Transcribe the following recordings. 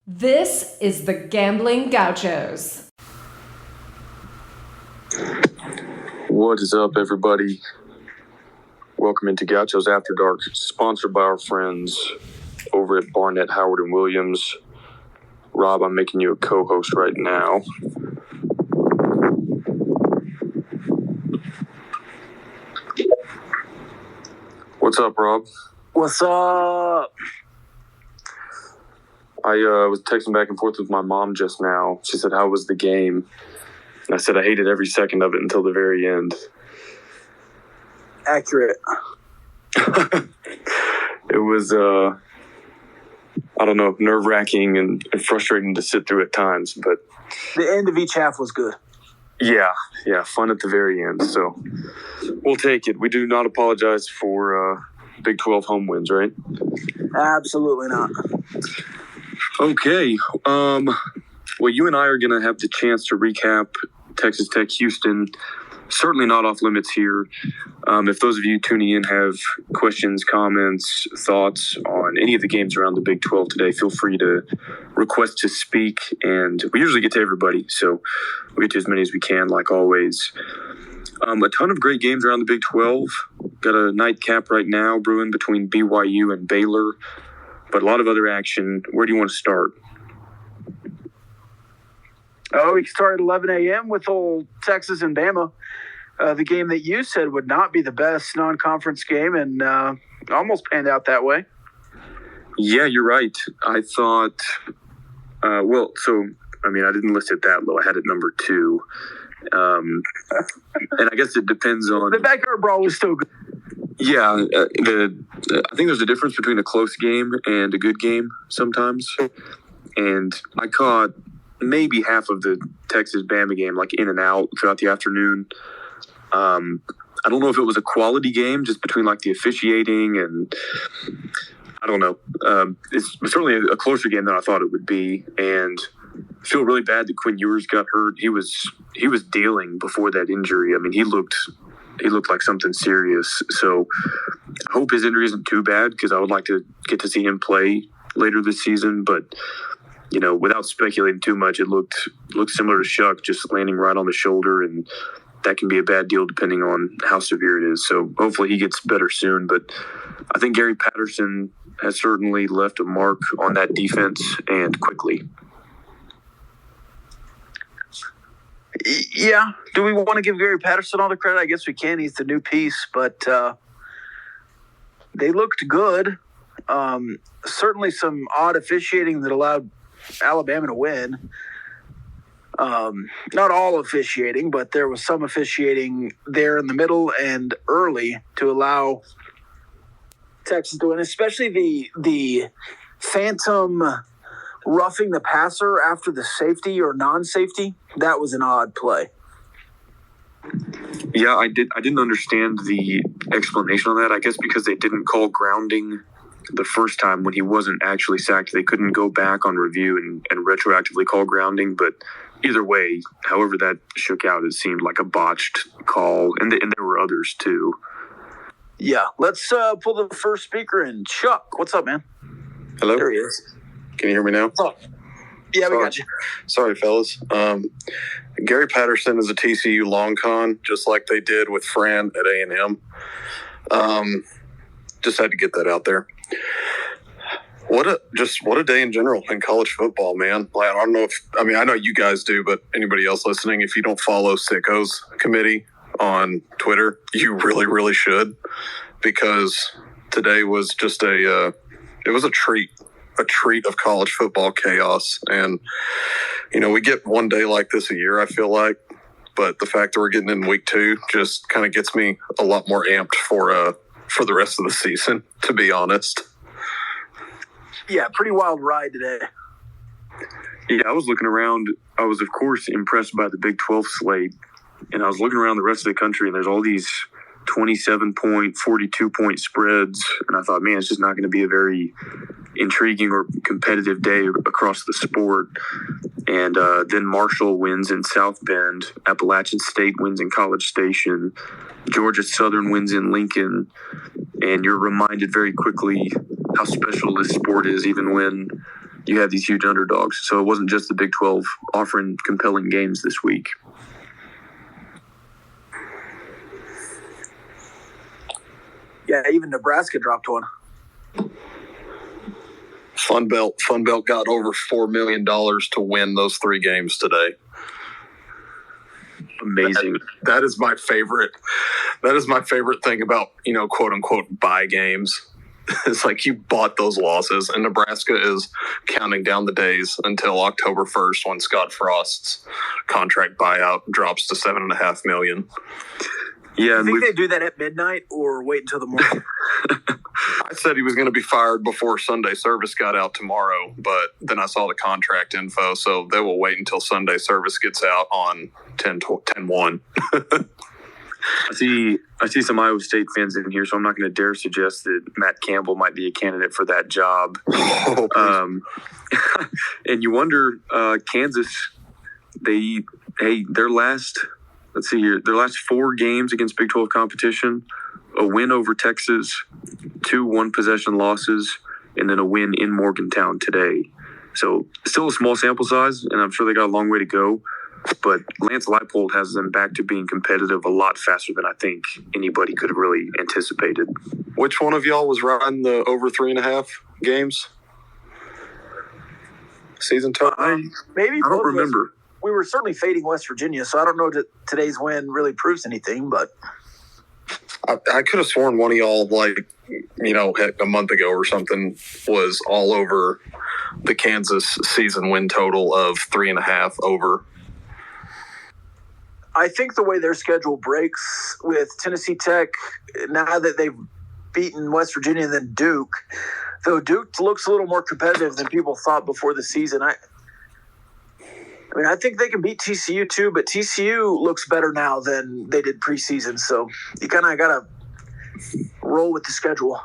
This is the Gambling Gauchos. What is up, everybody? Welcome into Gauchos After Dark, sponsored by our friends over at Barnett, Howard, and Williams. Rob, I'm making you a co-host right now. What's up, Rob? What's up? I was texting back and forth with my mom just now. She said, "How was the game?" And I said, "I hated every second of it until the very end." Accurate. It was, I don't know, nerve-wracking and frustrating to sit through at times, but The end of each half was good. yeah, fun at the very end. So we'll take it. We do not apologize for Big 12 home wins, right? Absolutely not. Okay. Well, you and I are going to have the chance to recap Texas Tech Houston. Certainly not off limits here. If those of you tuning in have questions, comments, thoughts on any of the games around the Big 12 today, feel free to request to speak. And we usually get to everybody, so we'll get to as many as we can, like always. A ton of great games around the Big 12. Got a nightcap right now brewing between BYU and Baylor, but a lot of other action. Where do you want to start? Oh, we started 11 a.m. with old Texas and Bama. The game that you said would not be the best non-conference game, and almost panned out that way. Yeah, you're right. I thought, I didn't list it that low. I had it number 2. And I guess it depends on... The backyard brawl was still good. Yeah, I think there's a difference between a close game and a good game sometimes. And I caught maybe half of the Texas-Bama game, like in and out throughout the afternoon. I don't know if it was a quality game just between like the officiating and I don't know. It's certainly a closer game than I thought it would be, and I feel really bad that Quinn Ewers got hurt. He was dealing before that injury. I mean, he looked like something serious. So I hope his injury isn't too bad because I would like to get to see him play later this season. But you know, without speculating too much, it looked similar to Shuck, just landing right on the shoulder, and that can be a bad deal depending on how severe it is. So hopefully he gets better soon. But I think Gary Patterson has certainly left a mark on that defense, and quickly. Yeah. Do we want to give Gary Patterson all the credit? I guess we can. He's the new piece, but they looked good. Certainly some odd officiating that allowed Alabama to win. Not all officiating, but there was some officiating there in the middle and early to allow Texas to win, especially the phantom roughing the passer after the safety or non-safety. That was an odd play. Yeah, I didn't understand the explanation on that. I guess because they didn't call grounding the first time when he wasn't actually sacked, they couldn't go back on review and retroactively call grounding. But either way, however that shook out, it seemed like a botched call, and there were others too. Yeah, let's pull the first speaker in. Chuck, what's up, man? Hello? There he is. Can you hear me now? What's up? Yeah, we got you. Sorry, fellas. Gary Patterson is a TCU long con, just like they did with Fran at A&M. Just had to get that out there. What a day in general in college football, man. Like, I know you guys do, but anybody else listening, if you don't follow Sicko's committee on Twitter, you really, really should, because today was just it was a treat of college football chaos. And, you know, we get one day like this a year, I feel like, but the fact that we're getting in week 2 just kind of gets me a lot more amped for the rest of the season, to be honest. Yeah, pretty wild ride today. Yeah, I was looking around. I was, of course, impressed by the Big 12 slate, and I was looking around the rest of the country, and there's all these 27-point, 42-point spreads, and I thought, man, it's just not going to be a very intriguing or competitive day across the sport. And then Marshall wins in South Bend, Appalachian State wins in College Station, Georgia Southern wins in Lincoln, and you're reminded very quickly how special this sport is, even when you had these huge underdogs. So it wasn't just the Big 12 offering compelling games this week. Yeah, even Nebraska dropped one. Fun Belt got over $4 million to win those 3 games today. Amazing. That is my favorite. That is my favorite thing about, quote unquote, buy games. It's like you bought those losses, and Nebraska is counting down the days until October 1st when Scott Frost's contract buyout drops to $7.5 million. Yeah, I think they do that at midnight or wait until the morning. I said he was going to be fired before Sunday service got out tomorrow, but then I saw the contract info, so they will wait until Sunday service gets out on 10/1. I see some Iowa State fans in here, so I'm not going to dare suggest that Matt Campbell might be a candidate for that job. And you wonder, Kansas, their last 4 games against Big 12 competition, a win over Texas, 2 one-possession losses, and then a win in Morgantown today. So still a small sample size, and I'm sure they got a long way to go. But Lance Leipold has them back to being competitive a lot faster than I think anybody could have really anticipated. Which one of y'all was riding the over 3.5 games? Season total? Maybe I don't remember. We were certainly fading West Virginia, so I don't know that today's win really proves anything, but I could have sworn one of y'all, a month ago or something, was all over the Kansas season win total of 3.5 over. I think the way their schedule breaks with Tennessee Tech, now that they've beaten West Virginia and then Duke, though Duke looks a little more competitive than people thought before the season. I think they can beat TCU too, but TCU looks better now than they did preseason. So you kind of got to roll with the schedule.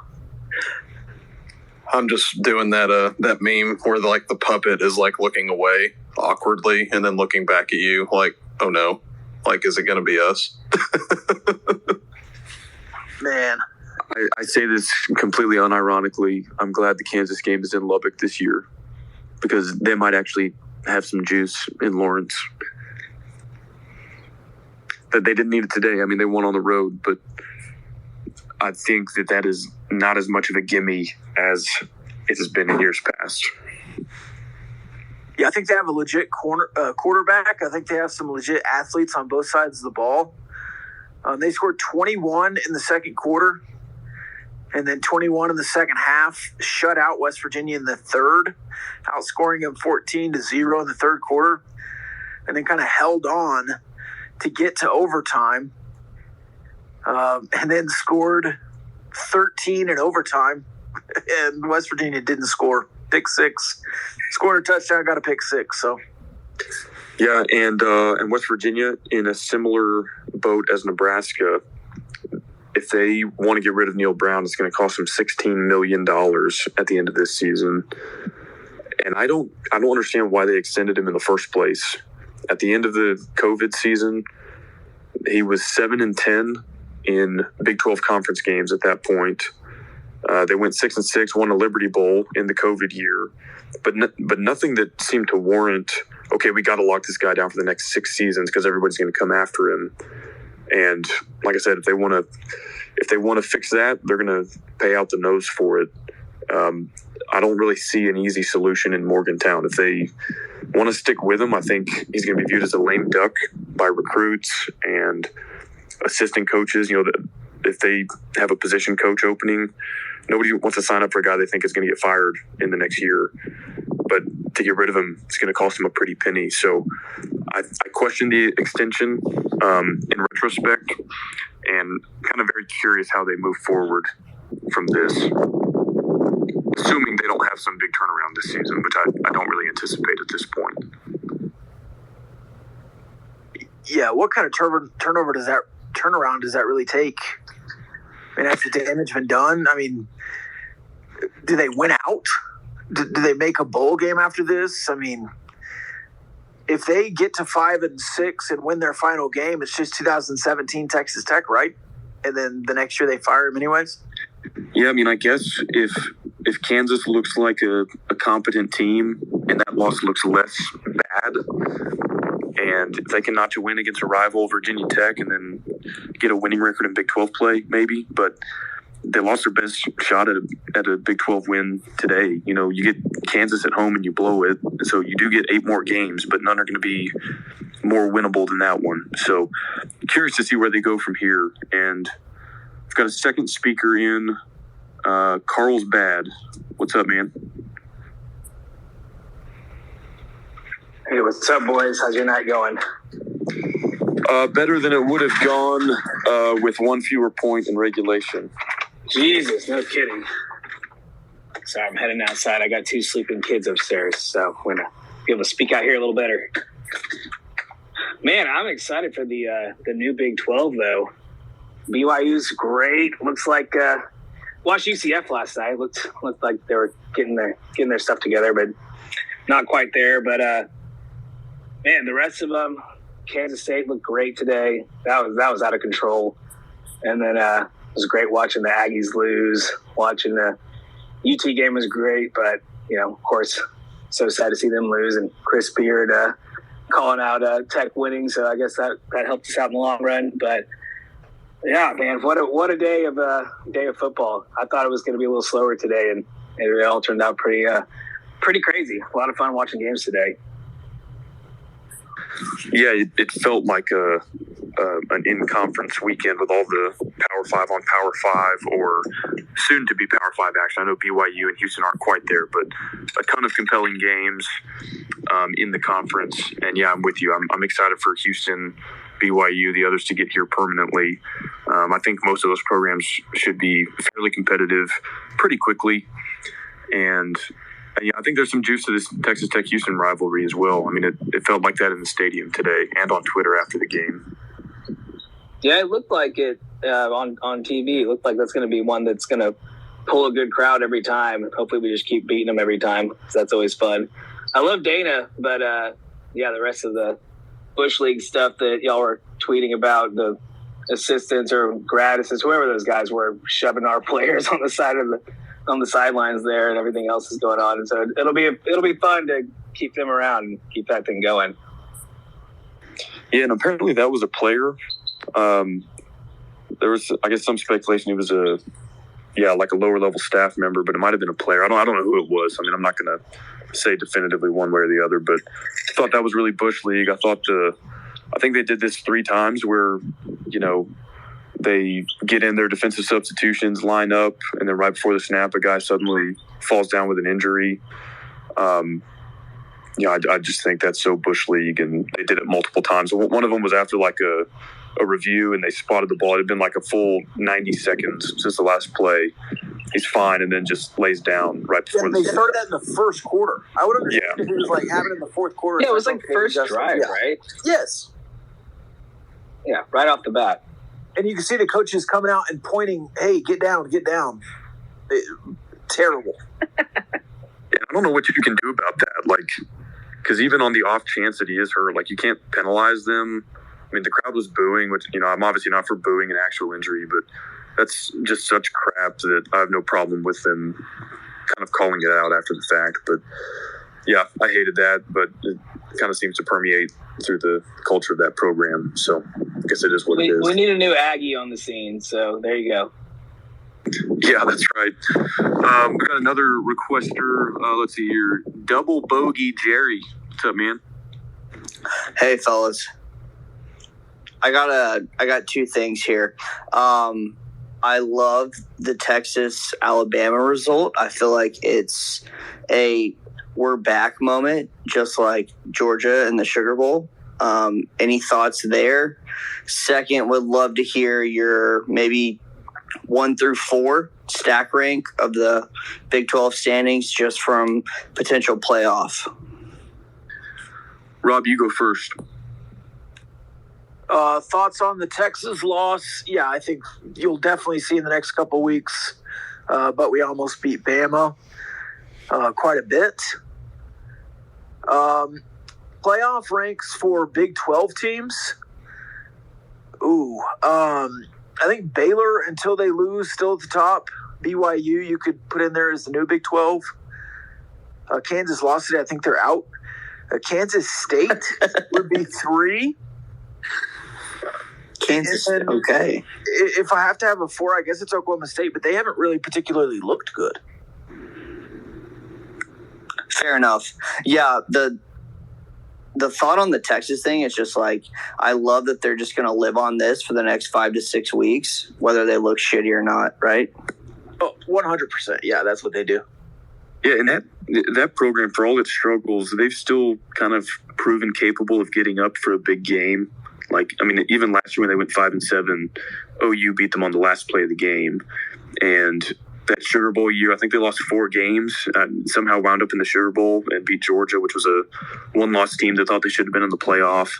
I'm just doing that meme where the puppet is looking away awkwardly and then looking back at you like, oh no, is it going to be us? Man. I say this completely unironically. I'm glad the Kansas game is in Lubbock this year because they might actually have some juice in Lawrence. That they didn't need it today. I mean, they won on the road, but I think that is not as much of a gimme as it has been in years past. Yeah, I think they have a legit quarterback. I think they have some legit athletes on both sides of the ball. They scored 21 in the second quarter and then 21 in the second half, shut out West Virginia in the third, outscoring them 14-0 in the third quarter, and then kind of held on to get to overtime, and then scored 13 in overtime, and West Virginia didn't score. Pick 6, scored a touchdown, got a pick 6. So, yeah, and West Virginia in a similar boat as Nebraska. If they want to get rid of Neil Brown, it's going to cost them $16 million at the end of this season. And I don't understand why they extended him in the first place. At the end of the COVID season, he was 7-10 in Big 12 conference games at that point. They went 6-6, won a Liberty Bowl in the COVID year, but nothing that seemed to warrant, okay, we got to lock this guy down for the next 6 seasons because everybody's going to come after him. And like I said, if they want to fix that, they're going to pay out the nose for it. I don't really see an easy solution in Morgantown. If they want to stick with him, I think he's going to be viewed as a lame duck by recruits and assistant coaches. If they have a position coach opening, nobody wants to sign up for a guy they think is going to get fired in the next year. But to get rid of him, it's going to cost him a pretty penny. So I question the extension in retrospect, and kind of very curious how they move forward from this. Assuming they don't have some big turnaround this season, which I don't really anticipate at this point. Yeah, what kind of turnaround does that really take? I mean, has the damage been done? I mean, do they win out? Do they make a bowl game after this? I mean, if they get to 5-6 and win their final game, it's just 2017 Texas Tech, right? And then the next year they fire him anyways? Yeah, I mean, I guess if if Kansas looks like a competent team and that loss looks less bad, and if they can notch a win against a rival, Virginia Tech, and then get a winning record in Big 12 play, maybe. But they lost their best shot at a Big 12 win today. You know, you get Kansas at home and you blow it. So you do get 8 more games, but none are going to be more winnable than that one. So curious to see where they go from here. And I've got a second speaker in, Carlsbad. What's up, man? Hey, what's up, boys? How's your night going? Better than it would have gone with one fewer point in regulation. Jesus, no kidding. Sorry, I'm heading outside. I got 2 sleeping kids upstairs, so I'm going to be able to speak out here a little better. Man, I'm excited for the new Big 12, though. BYU's great. Looks like watched UCF last night. Looked like they were getting their stuff together, but not quite there. But man, the rest of them, Kansas State looked great today. That was out of control. And then it was great watching the Aggies lose. Watching the UT game was great, but of course, so sad to see them lose. And Chris Beard calling out Tech winning, so I guess that helped us out in the long run. But yeah, man, what a day of football. I thought it was going to be a little slower today, and it all turned out pretty crazy. A lot of fun watching games today. Yeah, it felt like an in-conference weekend with all the Power 5 on Power 5, or soon-to-be Power 5 action. I know BYU and Houston aren't quite there, but a ton of compelling games in the conference. And, yeah, I'm with you. I'm excited for Houston, BYU, the others to get here permanently. I think most of those programs should be fairly competitive pretty quickly. And yeah, I think there's some juice to this Texas Tech-Houston rivalry as well. I mean, it felt like that in the stadium today and on Twitter after the game. Yeah, it looked like it on TV. It looked like that's going to be one that's going to pull a good crowd every time. Hopefully we just keep beating them every time, because that's always fun. I love Dana, but yeah, the rest of the Bush League stuff that y'all were tweeting about, the assistants or grad assistants, whoever those guys were, shoving our players on the sidelines there, and everything else is going on. And so it'll be fun to keep them around and keep that thing going. Yeah, and apparently that was a player. There was, I guess, some speculation he was like a lower level staff member, but it might have been a player. I don't know who it was. I mean, I'm not going to say definitively one way or the other, but I thought that was really Bush League. I think they did this 3 times where, they get in their defensive substitutions, line up, and then right before the snap, a guy suddenly falls down with an injury. I just think that's so Bush League, and they did it multiple times. One of them was after like a review, and they spotted the ball. It had been like a full 90 seconds since the last play. He's fine, and then just lays down right before they started that in the first quarter. I would understand if it was like happening in the fourth quarter. Yeah, it was like first drive, right? Yes. Yeah, right off the bat. And you can see the coaches coming out and pointing, hey, get down. Terrible. Yeah, I don't know what you can do about that. Because even on the off chance that he is hurt, you can't penalize them. I mean, the crowd was booing, which, I'm obviously not for booing an actual injury, but that's just such crap that I have no problem with them kind of calling it out after the fact. But, yeah, I hated that, but it kind of seems to permeate through the culture of that program. So I guess it is what it is. We need a new Aggie on the scene, so there you go. Yeah, that's right. We got another requester. Let's see here. Double Bogey Jerry. What's up, man? Hey, fellas. I got 2 things here. I love the Texas-Alabama result. I feel like it's a we're back moment, just like Georgia in the Sugar Bowl. Any thoughts there? Second, would love to hear your maybe 1 through 4 stack rank of the Big 12 standings just from potential playoff. Rob, you go first. Thoughts on the Texas loss? Yeah, I think you'll definitely see in the next couple of weeks. But we almost beat Bama quite a bit. Playoff ranks for Big 12 teams. I think Baylor, until they lose, still at the top. BYU you could put in there as the new Big 12. Kansas lost today. I think they're out. Kansas State would be 3. Kansas. And Okay. if I have to have a 4, I guess it's Oklahoma State, but they haven't really particularly looked good. Fair enough. Yeah, the thought on the Texas thing is just like, I love that they're just going to live on this for the next 5 to 6 weeks, whether they look shitty or not, right? Oh, 100%. Yeah, that's what they do. Yeah, and that program, for all its struggles, they've still kind of proven capable of getting up for a big game. Like, I mean, even last year when they went 5-7, OU beat them on the last play of the game. And that Sugar Bowl year, I think they lost 4 games, somehow wound up in the Sugar Bowl and beat Georgia, which was a one-loss team that thought they should have been in the playoff.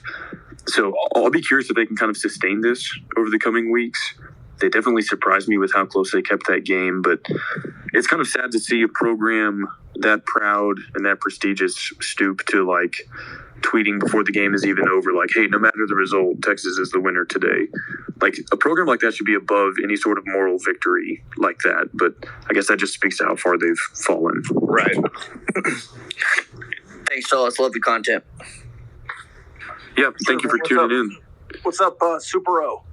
So I'll be curious if they can kind of sustain this over the coming weeks. They definitely surprised me with how close they kept that game, but it's kind of sad to see a program that proud and that prestigious stoop to like tweeting before the game is even over, like, hey, no matter the result, Texas is the winner today. Like, a program like that should be above any sort of moral victory like that, but I guess that just speaks to how far they've fallen. Right. Thanks, fellas. Love the content. Yeah, thank you for tuning in. What's up, Super O?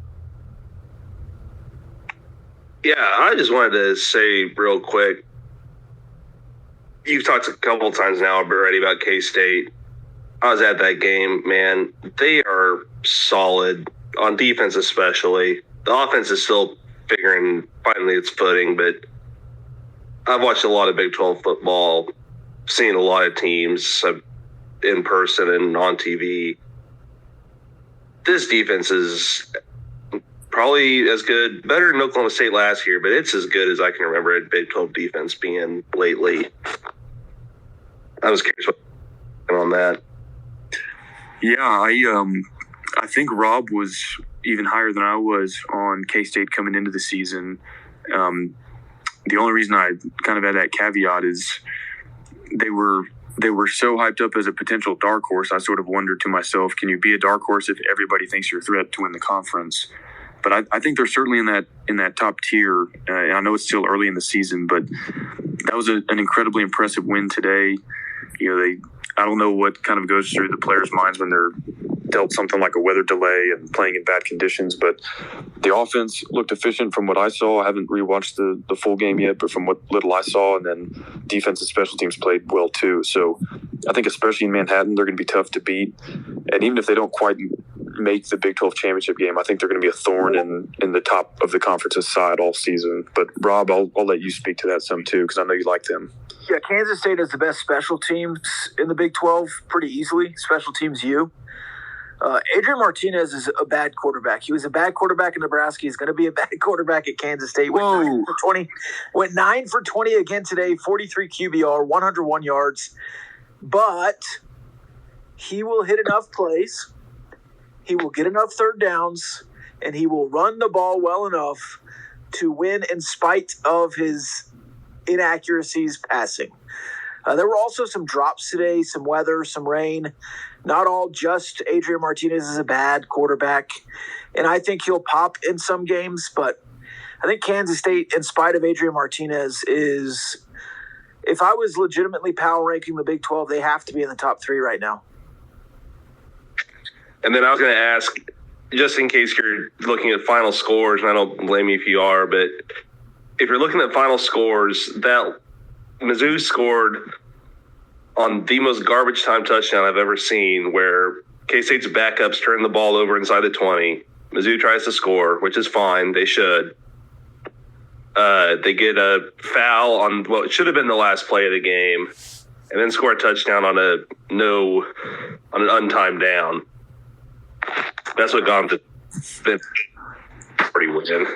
Yeah, I just wanted to say real quick, you've talked a couple times now already about K-State. I was at that game, man. They are solid, on defense especially. The offense is still finding its footing, but I've watched a lot of Big 12 football, seen a lot of teams in person and on TV. This defense is probably as good, better than Oklahoma State last year, but it's as good as I can remember a Big 12 defense being lately. I was curious on that. Yeah, I think Rob was even higher than I was on K-State coming into the season. The only reason I kind of had that caveat is they were so hyped up as a potential dark horse. I sort of wondered to myself, can you be a dark horse if everybody thinks you're a threat to win the conference? But I think they're certainly in that top tier. And I know it's still early in the season, but that was an incredibly impressive win today. You know, I don't know what kind of goes through the players' minds when they're dealt something like a weather delay and playing in bad conditions, but the offense looked efficient from what I saw. I haven't rewatched the full game yet, but from what little I saw, and then defense and special teams played well too. So I think especially in Manhattan, they're going to be tough to beat. And even if they don't quite make the Big 12 championship game, I think they're going to be a thorn in the top of the conference's side all season. But Rob, I'll let you speak to that some too, because I know you like them. Yeah, Kansas State has the best special teams in the Big 12 pretty easily. Special teams U. Adrian Martinez is a bad quarterback. He was a bad quarterback in Nebraska. He's going to be a bad quarterback at Kansas State. Went 9 for 20 again today, 43 QBR, 101 yards. But he will hit enough plays. He will get enough third downs, and he will run the ball well enough to win in spite of his inaccuracies passing. There were also some drops today, some weather, some rain. Not all just Adrian Martinez is a bad quarterback, and I think he'll pop in some games, but I think Kansas State, in spite of Adrian Martinez, is, if I was legitimately power ranking the Big 12, they have to be in the top 3 right now. And then I was going to ask, just in case you're looking at final scores, and I don't blame you if you are, but if you're looking at final scores, that Mizzou scored on the most garbage time touchdown I've ever seen, where K-State's backups turn the ball over inside the 20. Mizzou tries to score, which is fine. They should. They get a foul on what should have been the last play of the game, and then score a touchdown on an untimed down. That's what got them to pretty win.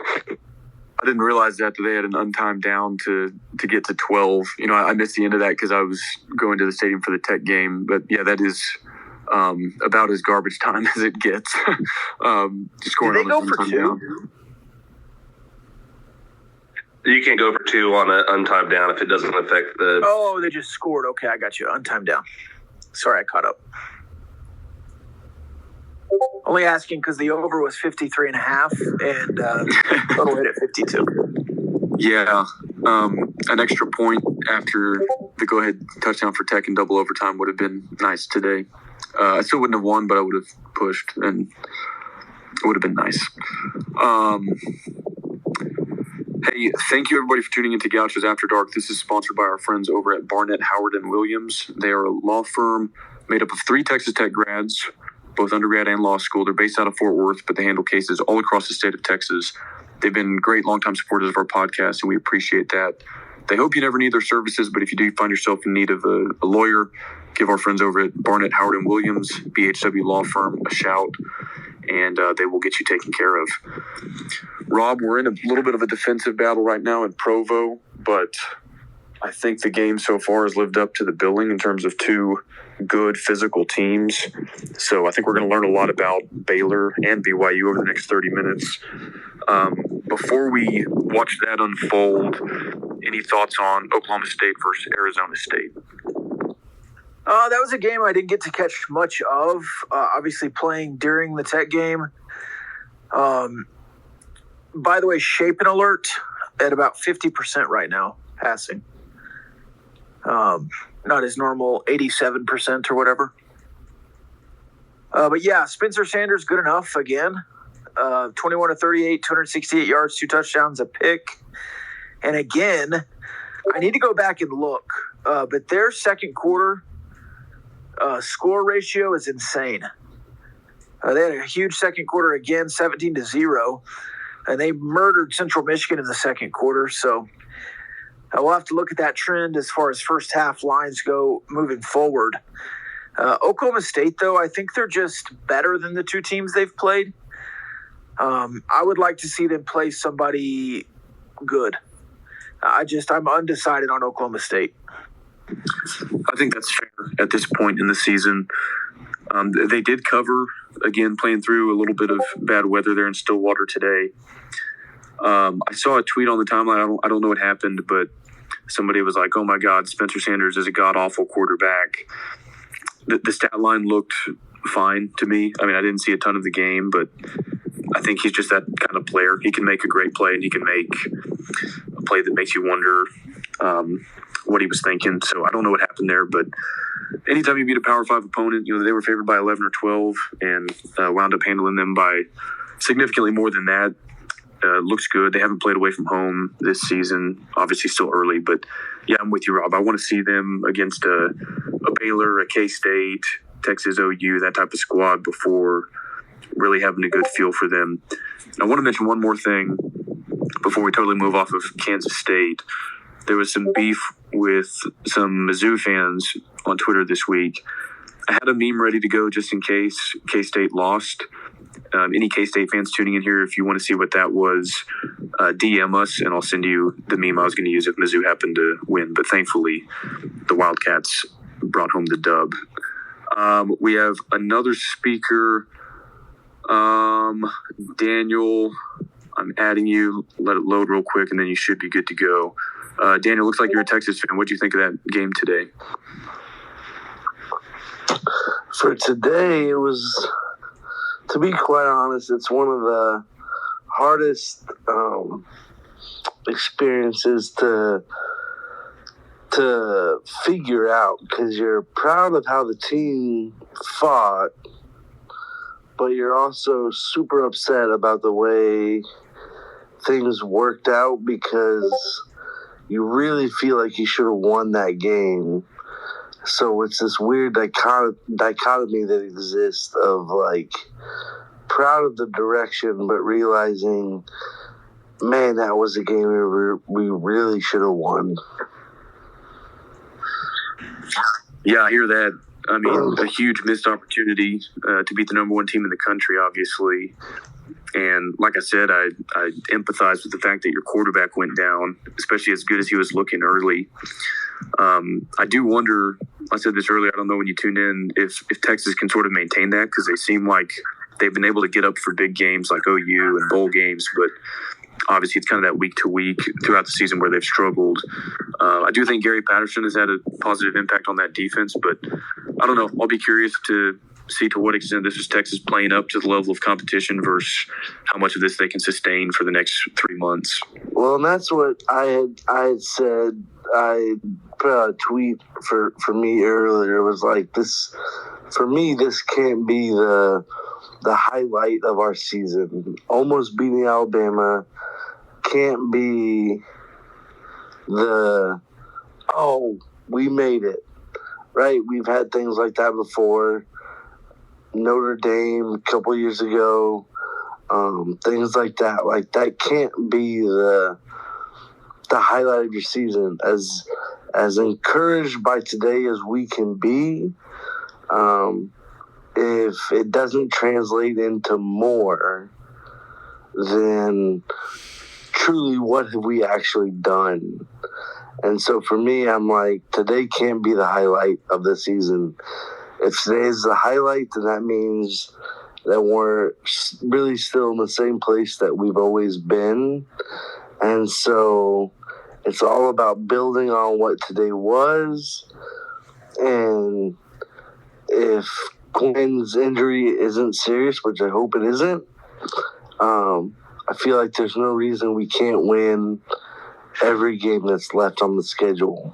I didn't realize that they had an untimed down to get to 12. You know, I missed the end of that because I was going to the stadium for the Tech game. But, yeah, that is about as garbage time as it gets. Scoring Did they go for 2? Down. You can't go for 2 on an untimed down if it doesn't affect the... Oh, they just scored. Okay, I got you. Untimed down. Sorry, I caught up. Only asking because the over was 53.5 and total hit at 52. Yeah, an extra point after the go-ahead touchdown for Tech in double overtime would have been nice today. I still wouldn't have won, but I would have pushed, and it would have been nice. Hey, thank you everybody for tuning into Gauchos After Dark. This is sponsored by our friends over at Barnett, Howard, and Williams. They are a law firm made up of 3 Texas Tech grads, both undergrad and law school. They're based out of Fort Worth, but they handle cases all across the state of Texas. They've been great longtime supporters of our podcast, and we appreciate that. They hope you never need their services, but if you do find yourself in need of a lawyer, give our friends over at Barnett, Howard, and Williams, BHW Law Firm, a shout, and they will get you taken care of. Rob, we're in a little bit of a defensive battle right now in Provo, but I think the game so far has lived up to the billing in terms of 2 good physical teams. So I think we're going to learn a lot about Baylor and BYU over the next 30 minutes. Before we watch that unfold, any thoughts on Oklahoma State versus Arizona State? That was a game I didn't get to catch much of. Obviously, playing during the Tech game. By the way, Shapen alert at about 50% right now, passing. Not his normal 87% or whatever. But yeah, Spencer Sanders, good enough again. 21 to 38, 268 yards, 2 touchdowns, a pick. And again, I need to go back and look, but their second quarter score ratio is insane. They had a huge second quarter again, 17-0, and they murdered Central Michigan in the second quarter. So we'll have to look at that trend as far as first half lines go moving forward. Oklahoma State, though, I think they're just better than the 2 teams they've played. I would like to see them play somebody good. I'm undecided on Oklahoma State. I think that's fair at this point in the season. They did cover, again, playing through a little bit of bad weather there in Stillwater today. I saw a tweet on the timeline. I don't know what happened, but somebody was like, oh my God, Spencer Sanders is a god-awful quarterback. The stat line looked fine to me. I mean, I didn't see a ton of the game, but I think he's just that kind of player. He can make a great play, and he can make a play that makes you wonder what he was thinking. So I don't know what happened there, but anytime you beat a Power 5 opponent, they were favored by 11 or 12 and wound up handling them by significantly more than that. Looks good. They haven't played away from home this season. Obviously still early, but yeah, I'm with you, Rob. I want to see them against a Baylor, a K-State, Texas OU, that type of squad before really having a good feel for them. I want to mention one more thing before we totally move off of Kansas State. There was some beef with some Mizzou fans on Twitter this week. I had a meme ready to go just in case K-State lost. Any K-State fans tuning in here, if you want to see what that was, DM us, and I'll send you the meme I was going to use if Mizzou happened to win. But thankfully, the Wildcats brought home the dub. We have another speaker. Daniel, I'm adding you. Let it load real quick, and then you should be good to go. Daniel, looks like you're a Texas fan. What do you think of that game today? For today, it was, to be quite honest, it's one of the hardest experiences to figure out, because you're proud of how the team fought, but you're also super upset about the way things worked out, because you really feel like you should have won that game. So it's this weird dichotomy that exists of, like, proud of the direction, but realizing, man, that was a game we really should have won. Yeah, I hear that. I mean, a huge missed opportunity to beat the number 1 team in the country, obviously. And like I said, I empathize with the fact that your quarterback went down, especially as good as he was looking early. I do wonder, I said this earlier, I don't know when you tuned in, if Texas can sort of maintain that, because they seem like they've been able to get up for big games like OU and bowl games, but obviously it's kind of that week to week throughout the season where they've struggled. I do think Gary Patterson has had a positive impact on that defense, but I don't know. I'll be curious to see to what extent this is Texas playing up to the level of competition versus how much of this they can sustain for the next 3 months. Well, and that's what I had said. I put out a tweet for me earlier. It was like, this, for me, this can't be the highlight of our season. Almost beating Alabama can't be we made it, right? We've had things like that before. Notre Dame a couple years ago, things like that. Like, that can't be the highlight of your season. As encouraged by today as we can be, if it doesn't translate into more, then truly, what have we actually done? And so for me, I'm like, today can't be the highlight of the season. If today is the highlight, then that means that we're really still in the same place that we've always been. And so it's all about building on what today was. And if Quinn's injury isn't serious, which I hope it isn't, I feel like there's no reason we can't win every game that's left on the schedule.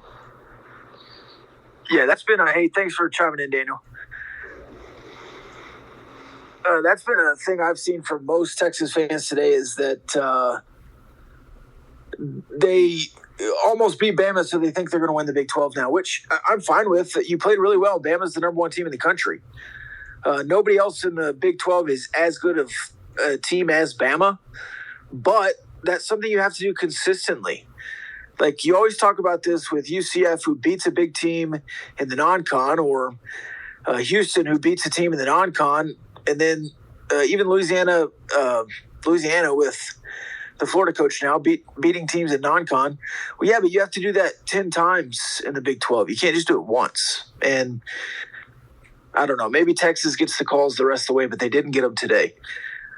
Yeah, that's been hey, thanks for chiming in, Daniel. That's been a thing I've seen from most Texas fans today, is that they almost beat Bama, so they think they're going to win the Big 12 now, which I'm fine with. You played really well. Bama's the number one team in the country. Nobody else in the Big 12 is as good of a team as Bama, but that's something you have to do consistently. Like, you always talk about this with UCF, who beats a big team in the non-con, or Houston, who beats a team in the non-con, and then even Louisiana with the Florida coach now beating teams in non-con. Well, yeah, but you have to do that 10 times in the Big 12. You can't just do it once. And I don't know, maybe Texas gets the calls the rest of the way, but they didn't get them today.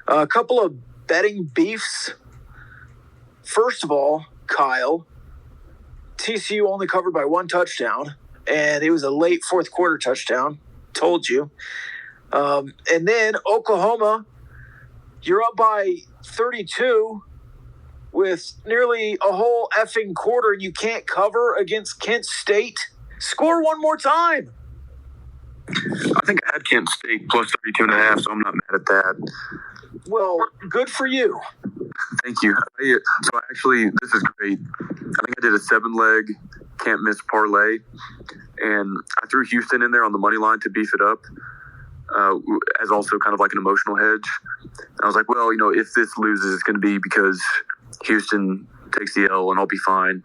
A couple of betting beefs. First of all, Kyle, TCU only covered by 1 touchdown, and it was a late fourth quarter touchdown. Told you. And then Oklahoma, you're up by 32 with nearly a whole effing quarter, and you can't cover against Kent State. Score one more time. I think I had Kent State plus 32.5, so I'm not mad at that. Well, good for you. Thank you. So actually, this is great. I think I did a 7-leg can't miss parlay, and I threw Houston in there on the money line to beef it up, as also kind of like an emotional hedge. And I was like, well, if this loses, it's going to be because Houston takes the L, and I'll be fine.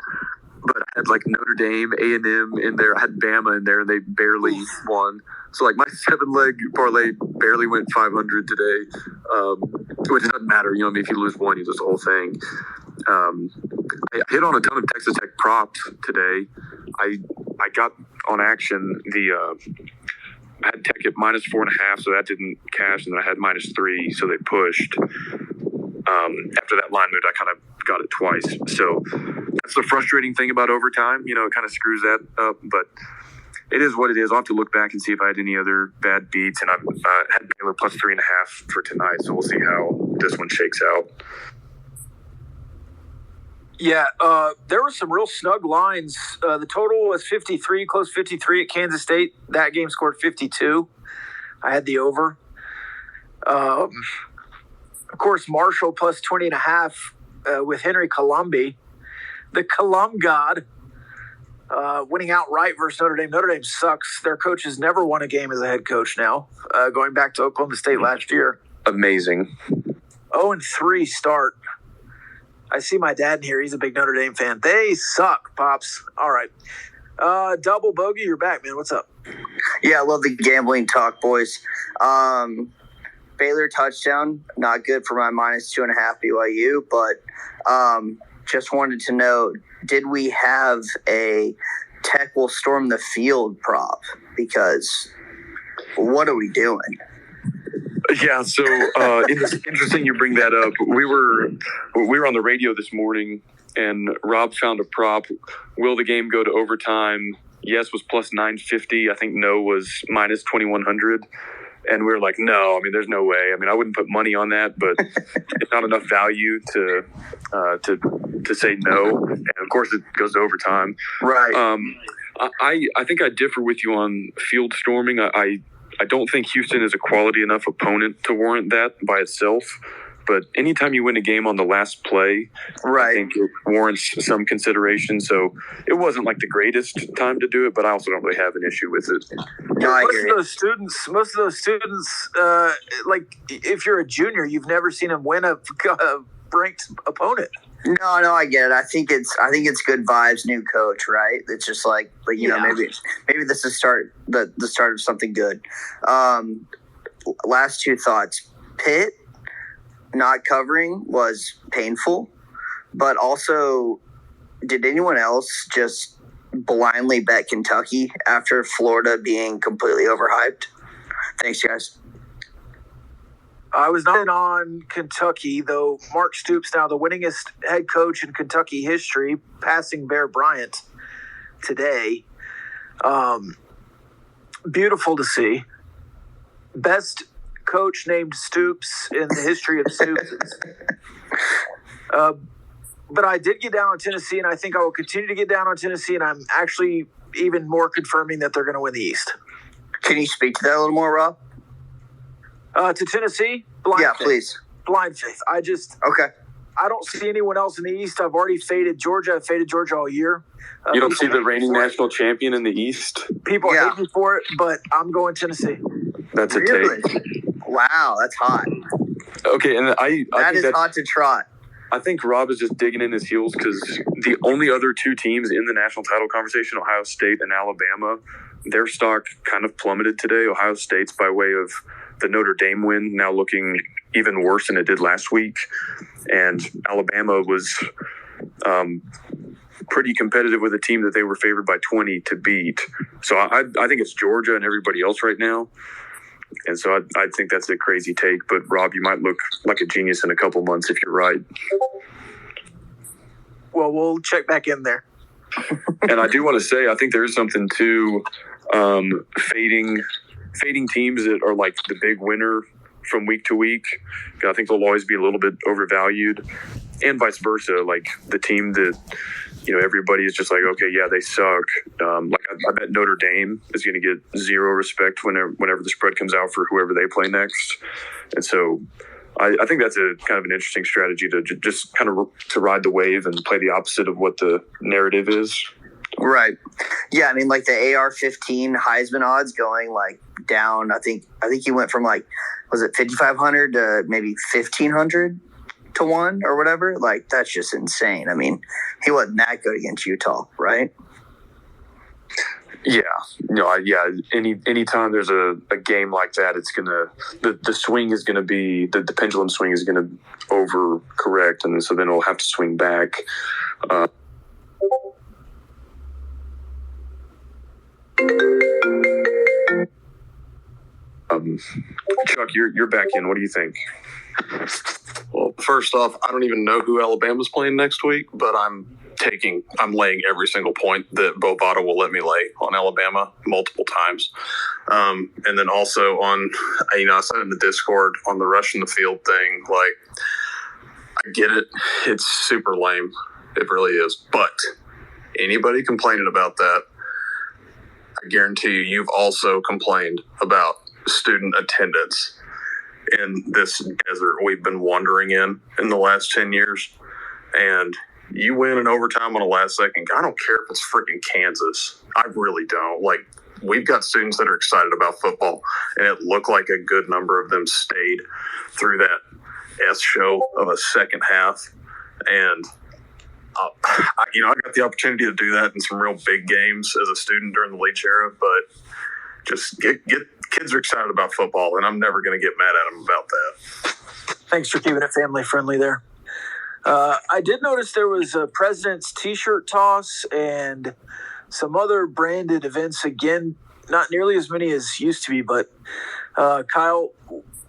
But I had like Notre Dame, A&M in there. I had Bama in there, and they barely won. So like my 7-leg parlay barely went 500 today, which doesn't matter. If you lose one, you lose the whole thing. I hit on a ton of Texas Tech props today. I got on action I had Tech at -4.5, so that didn't cash, and then I had -3, so they pushed. After that line moved, I kind of got it twice. So that's the frustrating thing about overtime. It kind of screws that up, but it is what it is. I'll have to look back and see if I had any other bad beats, and I've had Baylor plus 3.5 for tonight, so we'll see how this one shakes out. Yeah, there were some real snug lines. The total was 53, close 53 at Kansas State. That game scored 52. I had the over. Of course, Marshall plus 20.5 with Henry Colombi, the Colum God, winning outright versus Notre Dame. Notre Dame sucks. Their coach has never won a game as a head coach now, going back to Oklahoma State last year. Amazing. 0-3 start. I see my dad in here. He's a big Notre Dame fan. They suck, Pops. All right. Double Bogey, you're back, man. What's up? Yeah, I love the gambling talk, boys. Baylor touchdown, not good for my -2.5 BYU, but just wanted to know, did we have a Tech will storm the field prop? Because what are we doing? Yeah, so it's interesting you bring that up. We were on the radio this morning, and Rob found a prop. Will the game go to overtime? yes was plus 950. I think no was minus 2100. And we were like, no, I mean, there's no way. I mean, I wouldn't put money on that, but it's not enough value to say no. And of course, it goes to overtime. Right. I think I differ with you on field storming. I don't think Houston is a quality enough opponent to warrant that by itself. But anytime you win a game on the last play, right. I think it warrants some consideration. So it wasn't like the greatest time to do it, but I also don't really have an issue with it. No, most of those students, like if you're a junior, you've never seen them win a ranked opponent. No, I get it. I think it's good vibes, new coach, right? It's just like, but you know, maybe this is the start of something good. Last two thoughts. Pitt not covering was painful, but also, did anyone else just blindly bet Kentucky after Florida being completely overhyped? Thanks, guys. I was not on Kentucky, though. Mark Stoops, now the winningest head coach in Kentucky history, passing Bear Bryant today. Beautiful to see. Best coach named Stoops in the history of Stoops. But I did get down on Tennessee, and I think I will continue to get down on Tennessee, and I'm actually even more confirming that they're going to win the East. Can you speak to that a little more, Rob? To Tennessee? Blind faith. Please. Blind faith. Okay. I don't see anyone else in the East. I've already faded Georgia. I've faded Georgia all year. You don't see the reigning national champion in the East? People hate me for it, but I'm going Tennessee. That's a take. Wow, that's hot. Okay, and I think that's hot to trot. I think Rob is just digging in his heels because the only other two teams in the national title conversation, Ohio State and Alabama, their stock kind of plummeted today. Ohio State's by way of the Notre Dame win now looking even worse than it did last week. And Alabama was pretty competitive with a team that they were favored by 20 to beat. So I think it's Georgia and everybody else right now. And so I think that's a crazy take. But, Rob, you might look like a genius in a couple months if you're right. Well, we'll check back in there. And I do want to say I think there is something to fading teams that are like the big winner from week to week. I think they'll always be a little bit overvalued, and vice versa. Like the team that, everybody is just like, okay, yeah, they suck. I bet Notre Dame is going to get zero respect whenever the spread comes out for whoever they play next. And so I think that's a kind of an interesting strategy to just kind of to ride the wave and play the opposite of what the narrative is. Right. Yeah, I mean, like the AR-15 Heisman odds going like down. I think he went from like, was it 5,500 to maybe 1,500 to 1 or whatever? Like, that's just insane. I mean, he wasn't that good against Utah, right? Yeah. Anytime there's a game like that, it's gonna the swing is gonna be the pendulum swing is gonna overcorrect, and so then it'll have to swing back. Chuck, you're back in. What do you think? Well, first off, I don't even know who Alabama's playing next week, but I'm laying every single point that Bovada will let me lay on Alabama multiple times. And then also on, I said in the Discord on the rush in the field thing, like, I get it. It's super lame. It really is. But anybody complaining about that, I guarantee you've also complained about student attendance in this desert we've been wandering in the last 10 years. And you win in overtime on a last second. I don't care if it's freaking Kansas. I really don't. Like, we've got students that are excited about football, and it looked like a good number of them stayed through that S show of a second half. And I got the opportunity to do that in some real big games as a student during the Leach era, but just get kids are excited about football, and I'm never going to get mad at them about that. Thanks for keeping it family friendly there. I did notice there was a President's T-shirt toss and some other branded events. Again, not nearly as many as used to be, but Kyle,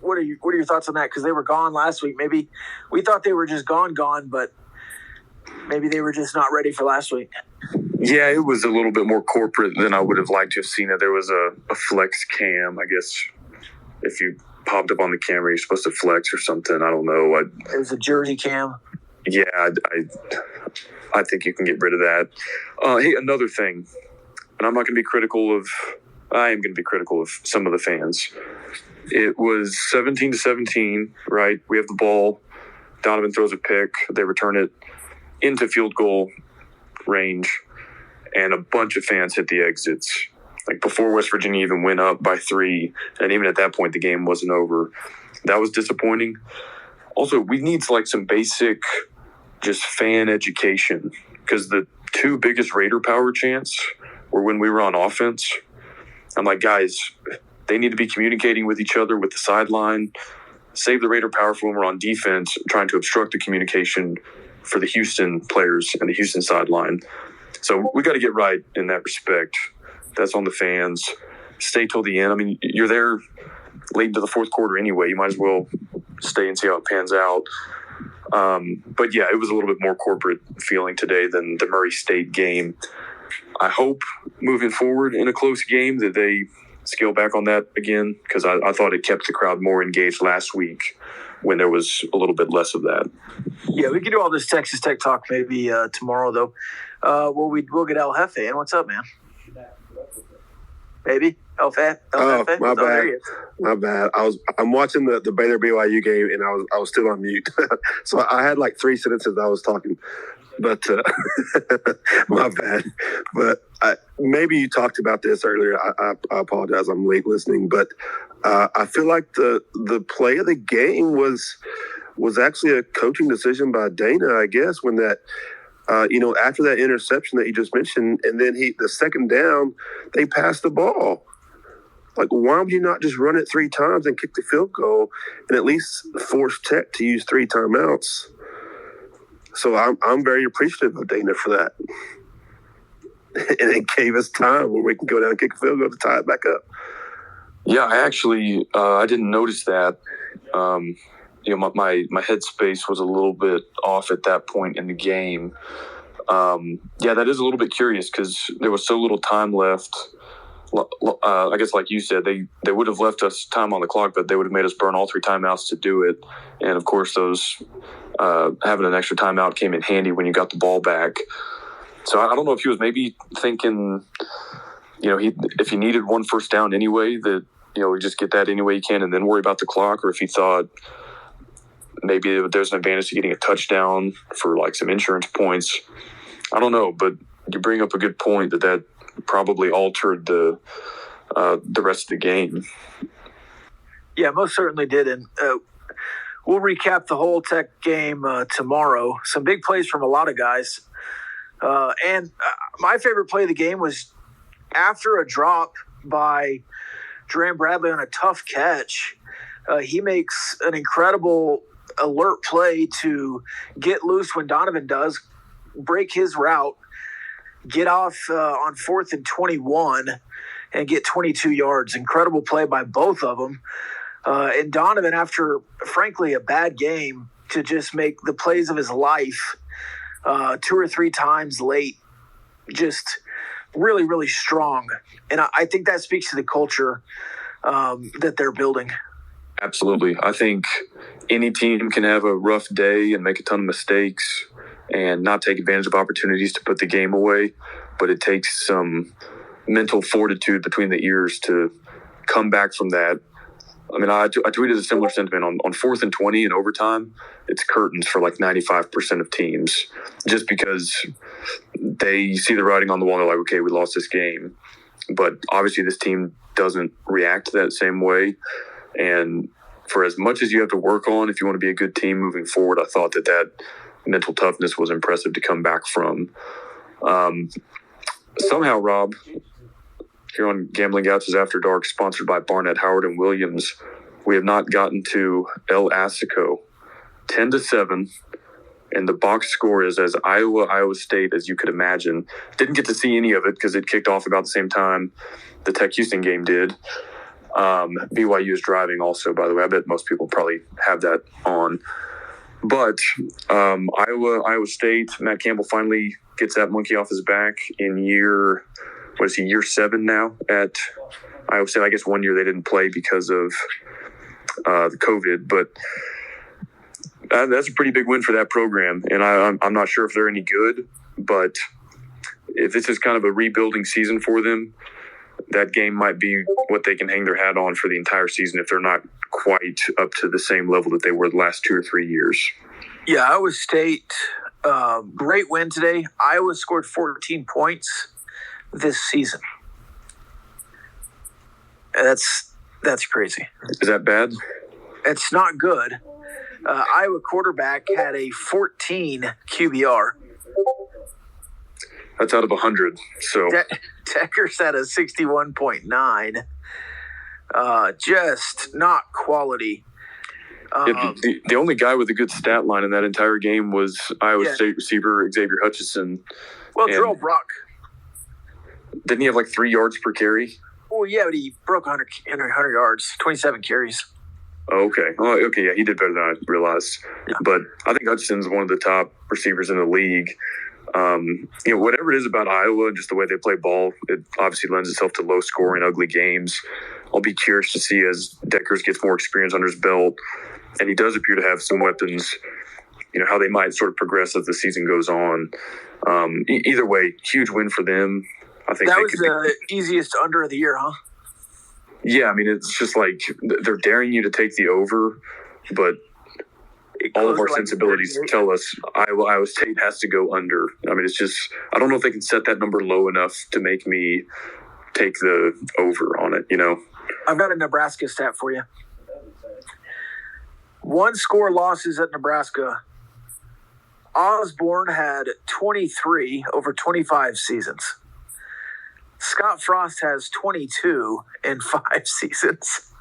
what are your thoughts on that? Because they were gone last week. Maybe we thought they were just gone, but maybe they were just not ready for last week. Yeah, it was a little bit more corporate than I would have liked to have seen it. There was a flex cam, I guess. If you popped up on the camera, you're supposed to flex or something. I don't know. It was a jersey cam. Yeah, I think you can get rid of that. Hey, another thing, and I'm not going to be critical of. I am going to be critical of some of the fans. It was 17-17, right? We have the ball. Donovan throws a pick. They return it into field goal range, and a bunch of fans hit the exits. Like before West Virginia even went up by 3, and even at that point, the game wasn't over. That was disappointing. Also, we need like some basic just fan education, because the 2 biggest Raider power chants were when we were on offense. I'm like, guys, they need to be communicating with each other with the sideline. Save the Raider power for when we're on defense, trying to obstruct the communication for the Houston players and the Houston sideline. So we got to get right in that respect. That's on the fans. Stay till the end. I mean, you're there late into the fourth quarter anyway. You might as well stay and see how it pans out. But yeah, it was a little bit more corporate feeling today than the Murray State game. I hope moving forward in a close game that they scale back on that again, because I thought it kept the crowd more engaged last week when there was a little bit less of that. Yeah, we can do all this Texas Tech talk maybe tomorrow, though. We'll get El Jefe in. What's up, man? Baby? El Jefe? My bad. My bad. I'm watching the Baylor BYU game, and I was still on mute. So I had like 3 sentences I was talking. But my bad. But maybe you talked about this earlier. I apologize. I'm late listening. But I feel like the play of the game was actually a coaching decision by Dana, I guess, when that, after that interception that you just mentioned, and then the second down, they passed the ball. Like, why would you not just run it 3 times and kick the field goal and at least force Tech to use 3 timeouts? So I'm very appreciative of Dana for that. And it gave us time where we can go down and kick a field goal to tie it back up. Yeah, I actually I didn't notice that. My headspace was a little bit off at that point in the game. Yeah, that is a little bit curious because there was so little time left. I guess, like you said, they would have left us time on the clock, but they would have made us burn all 3 timeouts to do it. And of course, those having an extra timeout came in handy when you got the ball back. So I don't know if he was maybe thinking, if he needed 1 first down anyway, that we just get that any way you can and then worry about the clock, or if he thought maybe there's an advantage to getting a touchdown for like some insurance points. I don't know, but you bring up a good point that probably altered the rest of the game. Yeah, most certainly did. And we'll recap the whole Tech game tomorrow. Some big plays from a lot of guys. And my favorite play of the game was after a drop by Duran Bradley on a tough catch. He makes an incredible alert play to get loose when Donovan does, break his route, get off on 4th and 21, and get 22 yards. Incredible play by both of them. And Donovan, after, frankly, a bad game, to just make the plays of his life 2 or 3 times late, just really, really strong. And I think that speaks to the culture that they're building. Absolutely. I think any team can have a rough day and make a ton of mistakes and not take advantage of opportunities to put the game away, but it takes some mental fortitude between the ears to come back from that. I mean, I tweeted a similar sentiment on 4th and 20 in overtime. It's curtains for like 95% of teams, just because they see the writing on the wall. They're like, okay, we lost this game. But obviously this team doesn't react that same way. And for as much as you have to work on, if you want to be a good team moving forward, I thought that mental toughness was impressive to come back from. Somehow, Rob, here on Gambling Gauchos After Dark, sponsored by Barnett, Howard, and Williams, we have not gotten to El Assico. 10-7, and the box score is as Iowa State as you could imagine. Didn't get to see any of it because it kicked off about the same time the Tech-Houston game did. BYU is driving also, by the way. I bet most people probably have that on. But Iowa State, Matt Campbell finally gets that monkey off his back in year 7 now at Iowa State. I guess 1 year they didn't play because of the COVID, but that's a pretty big win for that program. And I'm not sure if they're any good, but if this is kind of a rebuilding season for them, that game might be what they can hang their hat on for the entire season if they're not quite up to the same level that they were the last 2 or 3 years. Yeah, Iowa State, great win today. Iowa scored 14 points this season. That's crazy. Is that bad? It's not good. Iowa quarterback had a 14 QBR. That's out of 100. So Decker's at a 61.9. Just not quality. The only guy with a good stat line in that entire game was Iowa State receiver Xavier Hutchinson. Well, Drill Brock. Didn't he have like 3 yards per carry? Well, yeah, but he broke 100 yards, 27 carries. Oh, okay. Oh, okay, yeah, he did better than I realized. Yeah. But I think Hutchinson's one of the top receivers in the league. Whatever it is about Iowa and just the way they play ball, it obviously lends itself to low-scoring, ugly games. I'll be curious to see as Deckers gets more experience under his belt, and he does appear to have some weapons, how they might sort of progress as the season goes on. Either way, huge win for them. I think that was the easiest under of the year, huh? Yeah, I mean, it's just like they're daring you to take the over, but all of our sensibilities tell us Iowa State has to go under. I mean, it's just, I don't know if they can set that number low enough to make me take the over on it, I've got a Nebraska stat for you. 1-score losses at Nebraska. Osborne had 23 over 25 seasons. Scott Frost has 22 in 5 seasons.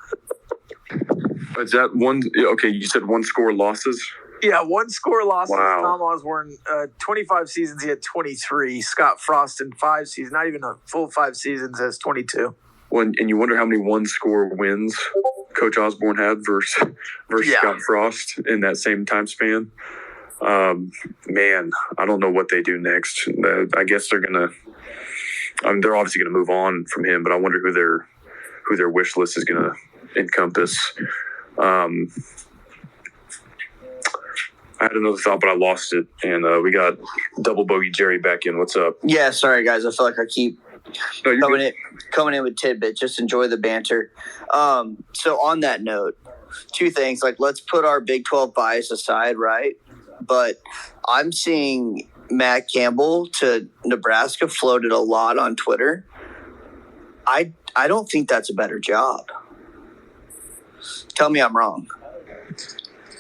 Is that one? Okay, you said 1-score losses? Yeah, 1-score losses. Wow. Tom Osborne, 25 seasons, he had 23. Scott Frost in 5 seasons, not even a full 5 seasons, has 22. Well, and you wonder how many 1-score wins Coach Osborne had versus Scott Frost in that same time span. Man, I don't know what they do next. I guess they're gonna. They're obviously going to move on from him, but I wonder who their wish list is going to encompass. I had another thought, but I lost it, and we got Double Bogey Jerry back in. What's up? Yeah, sorry guys. I feel like I keep coming in with tidbits. Just enjoy the banter. So on that note, 2 things. Like, let's put our Big 12 bias aside, right? But I'm seeing Matt Campbell to Nebraska floated a lot on Twitter. I don't think that's a better job. Tell me I'm wrong.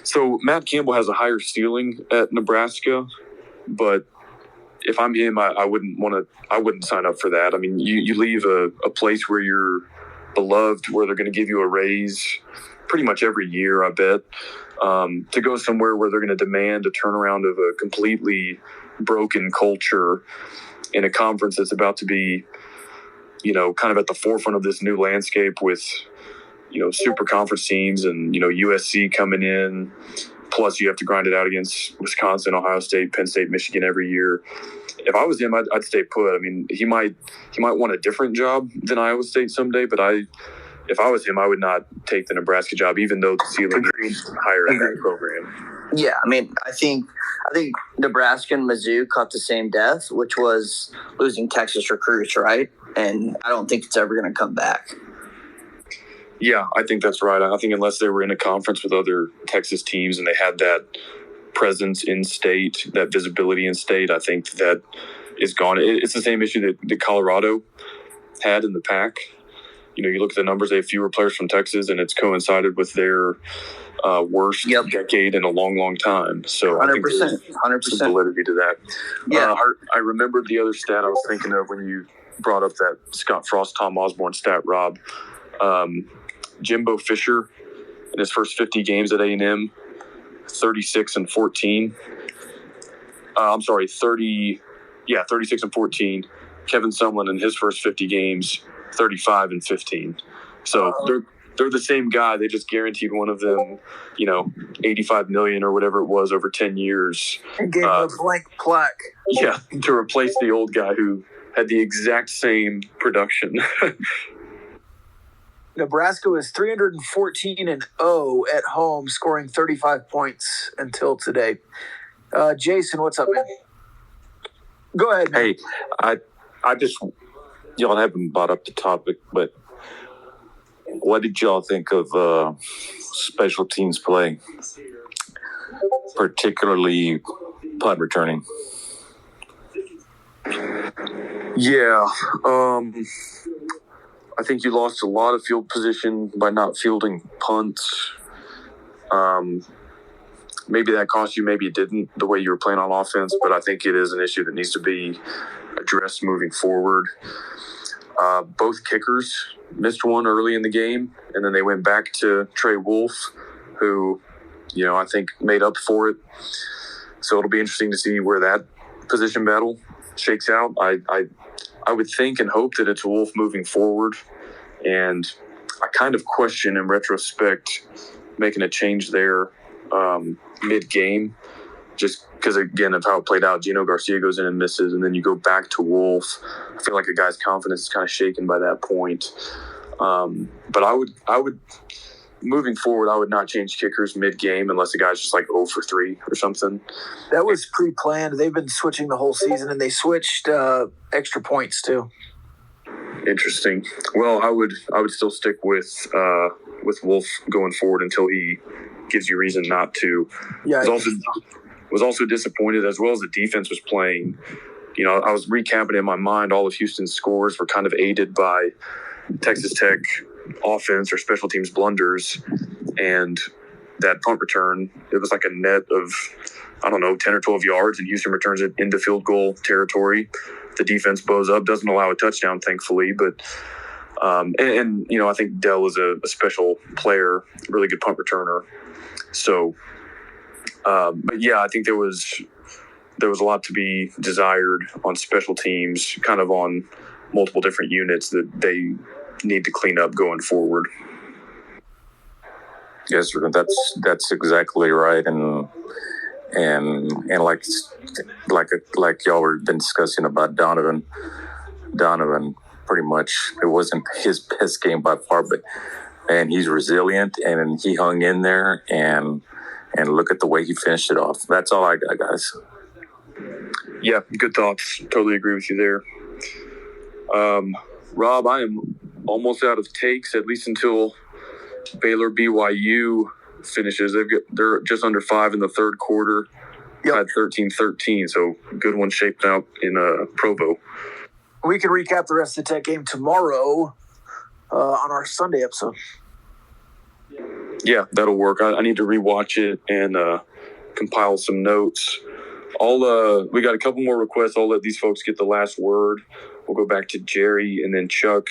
So Matt Campbell has a higher ceiling at Nebraska, but if I'm him, I wouldn't sign up for that. I mean, you leave a place where you're beloved, where they're going to give you a raise pretty much every year, I bet, to go somewhere where they're going to demand a turnaround of a completely broken culture in a conference that's about to be, kind of at the forefront of this new landscape with, super conference teams and, USC coming in. Plus you have to grind it out against Wisconsin, Ohio State, Penn State, Michigan every year. If I was him, I'd stay put. I mean, he might want a different job than Iowa State someday, but if I was him, I would not take the Nebraska job, even though the ceiling is higher in that program. Yeah, I mean, I think Nebraska and Mizzou caught the same death, which was losing Texas recruits, right? And I don't think it's ever going to come back. Yeah, I think that's right. I think unless they were in a conference with other Texas teams and they had that presence in state, that visibility in state, I think that is gone. It's the same issue that Colorado had in the Pac. You look at the numbers, they have fewer players from Texas, and it's coincided with their worst decade in a long, long time. So 100%, I think there's 100% some validity to that. Yeah. I remembered the other stat I was thinking of when you brought up that Scott Frost, Tom Osborne stat, Rob. Jimbo Fisher, in his first 50 games at A&M, 36-14. 36-14. Kevin Sumlin in his first 50 games, 35-15. So they're the same guy. They just guaranteed one of them, $85 million or whatever it was over 10 years. And gave him a blank plaque. Yeah, to replace the old guy who had the exact same production. Nebraska was 314-0 at home, scoring 35 points until today. Jason, what's up, man? Go ahead, man. Hey, I just, y'all haven't brought up the topic, but what did y'all think of special teams play, particularly punt returning? Yeah, I think you lost a lot of field position by not fielding punts. Maybe that cost you, maybe it didn't, the way you were playing on offense, but I think it is an issue that needs to be addressed moving forward. Both kickers missed one early in the game, and then they went back to Trey Wolf, who, I think made up for it. So it'll be interesting to see where that position battle shakes out. I would think and hope that it's Wolf moving forward, and I kind of question in retrospect making a change there mid-game, just because, again, of how it played out. Gino Garcia goes in and misses, and then you go back to Wolf. I feel like a guy's confidence is kind of shaken by that point. But I would, moving forward, I would not change kickers mid-game unless the guy's just like 0 for 3 or something. That was pre-planned. They've been switching the whole season, and they switched extra points too. Interesting. Well, I would still stick with Wolf going forward until he gives you reason not to. Yeah. Was also disappointed, as well as the defense was playing. I was recapping in my mind all of Houston's scores were kind of aided by Texas Tech offense or special teams blunders, and that punt return, it was like a net of 10 or 12 yards, and Houston returns it into field goal territory. The defense bows up, doesn't allow a touchdown, thankfully, but I think Dell is a special player, really good punt returner. So, but yeah, I think there was a lot to be desired on special teams, kind of on multiple different units that they need to clean up going forward. Yes, that's exactly right, and like y'all were been discussing about Donovan, pretty much it wasn't his best game by far, but man, he's resilient and he hung in there and look at the way he finished it off. That's all I got, guys. Yeah, good thoughts. Totally agree with you there. Rob, I am almost out of takes, at least until Baylor BYU finishes. They're just under 5 in the third quarter. Yep. Had 13-13, so good one shaped out in Provo. We can recap the rest of the Tech game tomorrow on our Sunday episode. Yeah, that'll work. I need to rewatch it and compile some notes. We got a couple more requests. I'll let these folks get the last word. We'll go back to Jerry and then Chuck,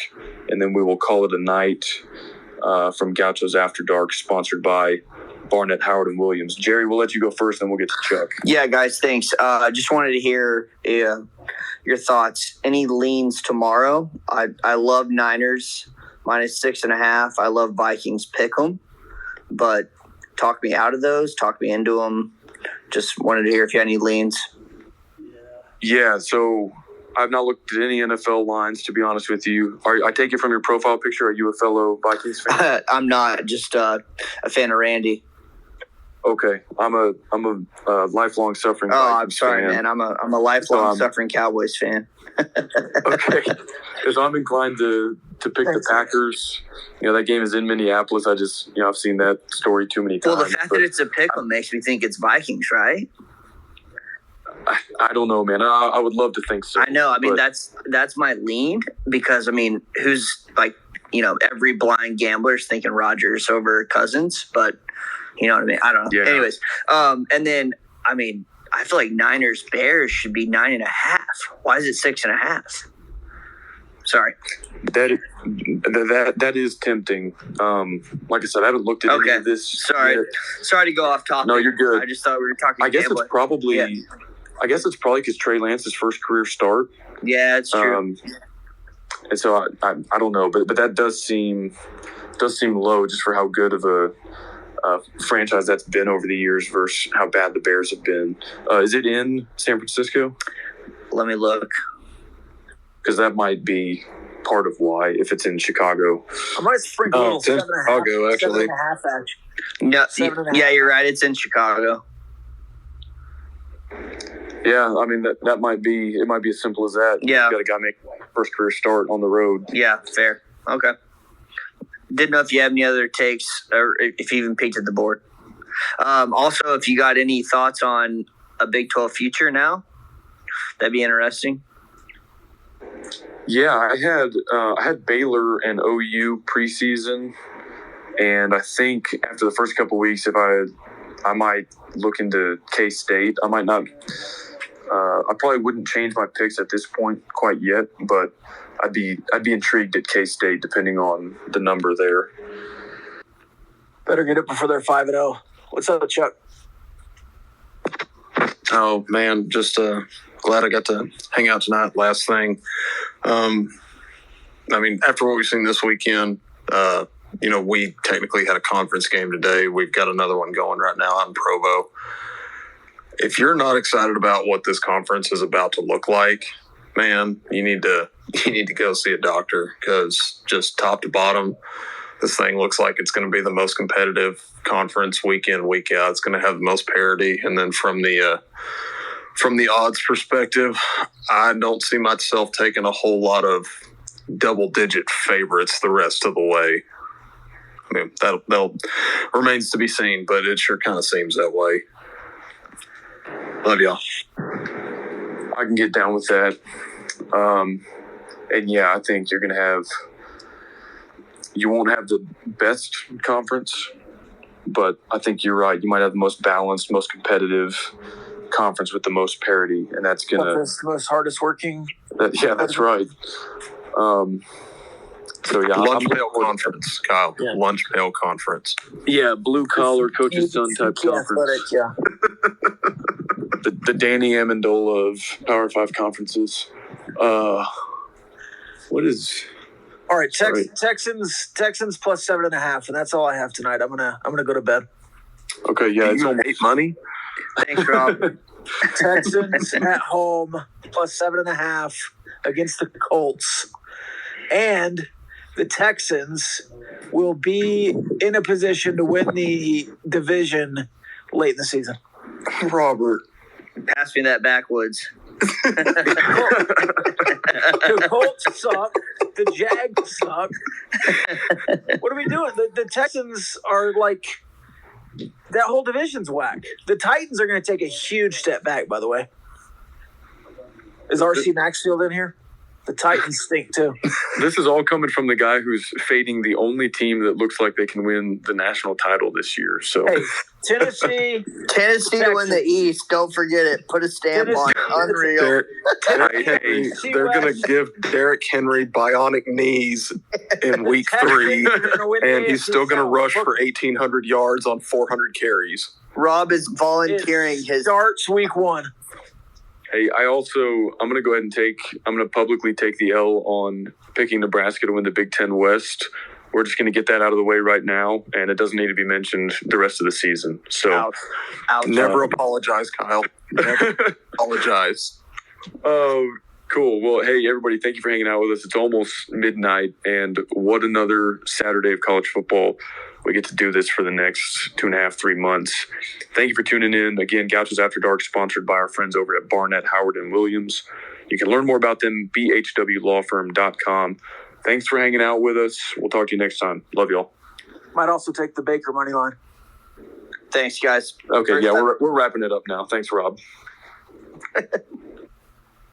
and then we will call it a night from Gauchos After Dark, sponsored by Barnett, Howard, and Williams. Jerry, we'll let you go first, then we'll get to Chuck. Yeah, guys, thanks. Just wanted to hear your thoughts. Any leans tomorrow? I love Niners -6.5. I love Vikings pick'em, but talk me out of those. Talk me into them. Just wanted to hear if you had any leans. Yeah, so I've not looked at any NFL lines, to be honest with you. I take it from your profile picture. Are you a fellow Vikings fan? I'm not, just a fan of Randy. Okay, I'm a lifelong suffering. Oh, Vikings I'm sorry, fan. man. I'm a lifelong suffering Cowboys fan. Okay, because I'm inclined to pick the Packers. That game is in Minneapolis. I've seen that story too many times. Well, the fact that it's a pick'em makes me think it's Vikings, right? I don't know, man. I would love to think so. I know. I mean, that's my lean because, who's every blind gambler's thinking Rodgers over Cousins, but you know what I mean? I don't know. Yeah. Anyways, and then, I feel like Niners Bears should be 9.5. Why is it 6.5? Sorry. That is tempting. Like I said, I haven't looked at any of this. Sorry to go off topic. No, you're good. I just thought we were talking. I guess it's probably. Yeah. I guess it's probably because Trey Lance's first career start. Yeah, it's true. And so I don't know, but that does seem does seem low just for how good of a franchise that's been over the years versus how bad the Bears have been. Is it in San Francisco? Let me look. Because that might be part of why, if it's in Chicago. I might sprinkle a little it's in 7.5. Chicago, actually. 7.5, actually. No, 7.5. yeah, you're right. It's in Chicago. Yeah, I mean that might be. It might be as simple as that. Yeah. You got a guy make first career start on the road. Yeah, fair. Okay. Didn't know if you have any other takes or if you even peeked at the board. Also, if you got any thoughts on a Big 12 future now, that'd be interesting. Yeah, I had Baylor and OU preseason, and I think after the first couple weeks, I might look into K-State. I might not. I probably wouldn't change my picks at this point quite yet, but I'd be intrigued at K-State depending on the number there. Better get it before they're 5-0. What's up, Chuck? Oh man, just glad I got to hang out tonight. Last thing, I mean, after what we've seen this weekend, we technically had a conference game today. We've got another one going right now out in Provo. If you're not excited about what this conference is about to look like, man, you need to go see a doctor, because just top to bottom, this thing looks like it's going to be the most competitive conference week in, week out. It's going to have the most parity. And then from the odds perspective, I don't see myself taking a whole lot of double-digit favorites the rest of the way. I mean, that'll remains to be seen, but it sure kind of seems that way. Love y'all. I can get down with that. And yeah, I think you won't have the best conference, but I think you're right. You might have the most balanced, most competitive conference with the most parity, and that's going to... the most hardest working. Yeah, that's right. So yeah, Lunch pail conference, Kyle. Yeah. Lunch pail conference. Yeah, blue collar coach's son type conference. Yeah. The Danny Amendola of Power 5 conferences. What is? All right, Texans plus 7.5, and that's all I have tonight. I'm gonna go to bed. Okay, yeah, it's almost money. Thanks, Rob. Texans at home plus 7.5 against the Colts, and the Texans will be in a position to win the division late in the season. Robert, pass me that backwoods. The Colts suck. The Jags suck. What are we doing? The Texans are like, that whole division's whack. The Titans are going to take a huge step back, by the way. Is R.C. Maxfield in here? The Titans stink, too. This is all coming from the guy who's fading the only team that looks like they can win the national title this year. So, hey, Tennessee to win the East. Don't forget it. Put a stamp on it. Unreal. They're going to give Derrick Henry bionic knees in week 3, and he's still going to rush for 1,800 yards on 400 carries. Rob is volunteering his starts week 1. Hey, I'm going to go ahead and I'm going to publicly take the L on picking Nebraska to win the Big Ten West. We're just going to get that out of the way right now, and it doesn't need to be mentioned the rest of the season. So, Never apologize, Kyle. Never apologize. Cool. Well, hey, everybody, thank you for hanging out with us. It's almost midnight, and what another Saturday of college football. We get to do this for the next 2.5, 3 months. Thank you for tuning in. Again, Gauchos After Dark, sponsored by our friends over at Barnett, Howard, and Williams. You can learn more about them, bhwlawfirm.com. Thanks for hanging out with us. We'll talk to you next time. Love y'all. Might also take the Baker money line. Thanks, guys. Okay, yeah, we're wrapping it up now. Thanks, Rob.